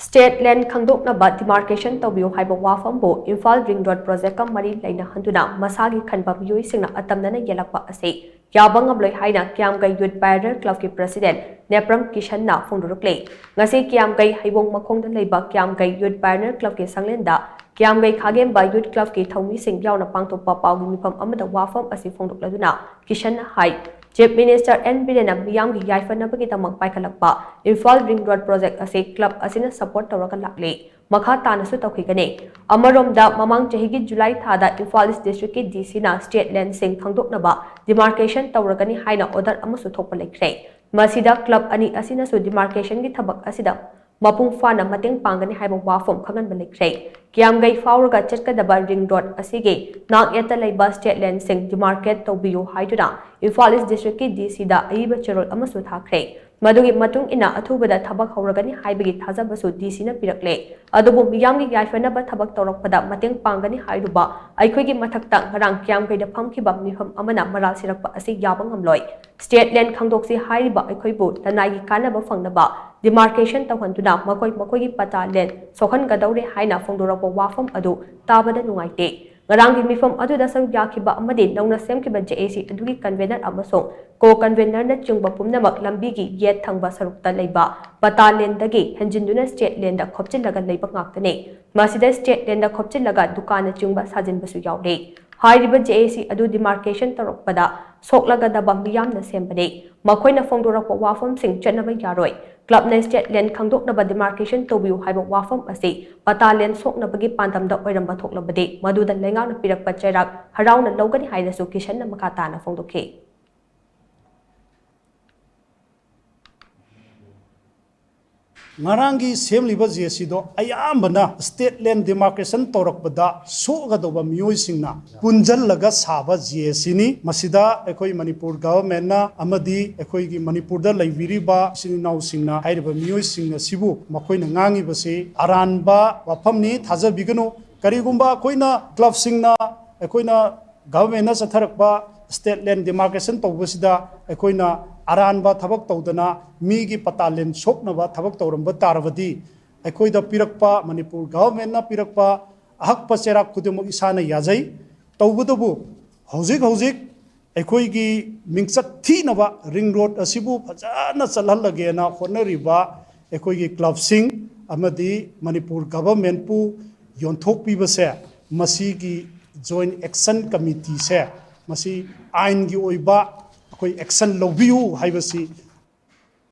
State land Khangdoknaba Demarcation Toubiyu haiba wapham bu Imphal Ring Road project ka mari Leinahanduna mashagi khanba meeoi shingna atamnana Yetlakpa ase yaba ngamloi haina Kyamgei Youth Pioneer Club ki President Nepram Kishan na phongdorakli ngasi Kyamgei haibong makhongda leiba Kyamgei Youth Pioneer Club ki sanglenda Kyamgei Haibabu Youth Club ki thongmi sing yauna pangthokpa pawgi mifam amada wapham asi phongdokladuna Kishan na hai Chief Minister N. Miyamgi Yaifanabagi Tamang Paikalakpa, Imphal Ring Road Project as a club as in a support Torakalakli, Makhatana Sutokikane, Amaromda, Mamang Jahigi July Tada, Imphal District DC State Land Sing Khangdoknaba Demarcation Torakani Haina Order Amasutopalekre, Masida Club Ani Asina Su Demarcation Gitabak Asida. Mapung fana mateng pangani haiba wapham khangan balekre Kyamgei fauraga chetkadaba ring road asige nak Yetlakpa state land sing demarcate toubiyu haiduna Imphal district ki DC da aiba cherol amasu thakre madugi matung ina athubada thabak hauragani haibagi thajabasu DC na pirakle adubu miyamgi yaifanaba thabak tawrakpada mateng pangani hairuba aikhoigi mathakta ngarang Kyamgei da phamkiba mifam amana maral sirakpa asi yaba ngamloi state land khangdoksi haiba aikhoibu tanai kanaba phangnaba Demarcation Tawhanduna Makoi Pata Len Sohan Gadaure Haina Phongdorakpa wapham adu Tabada Nungaite Ngarangi mifam adu da saru yakiba amadi nauna semkiba JAC adugi convener amasong co-convener na chungba pumnamak lambigi yet thangba sarukta leiba Pata Len dagi henjinduna state land da khopchilaga leiba ngaktane masida state land da khopchilaga dukana chungba sajinbasu yaude Haiba JAC adu demarcation tarokpada soklaga daba miyamna sembane makoina phongdorakpa wapham sing chatnaba yaroi Club na state land Khangdoknaba Demarcation Toubiyu haiba wapham ase Pata land soknabagi pandamda oiramba thoklabade maduda lengauna pirakpa chairak harauna logani hainasu Kishan na makatana phongdokhe Ngarangi semliba JAC do ayambana state land demarcation torakpada sogadoba meeoi shingna punjallaga saba JAC ni masida ekoi Manipur government na amadi ekoi gi Manipur da leibiriba sininau singna haiba meeoi shingna sibu makoina ngangi base aranba wapham ni thajabigano karigumba koina club singna ekoina government na satharakba state land demarcation tawbasida ekoina Aranba Tabak Taudana, Migi Patalin Soknava Tabak Tauram Batarvadi, Ekoida Pirakpa, Manipur government na Pirakpa, Ahak Pasera Kudumo Isana Yazai, Taubudabu, Hosik, Ekoigi Mingsat Tinava, Ring Road, Asibu, Pazana Salalagena, Honoriba, Ekoigi Club Sing, Amadi, Manipur government pu, Yontok Pibase, Masigi Joint Action Committee se, Masi Aingi Oiba, action loveu haibasi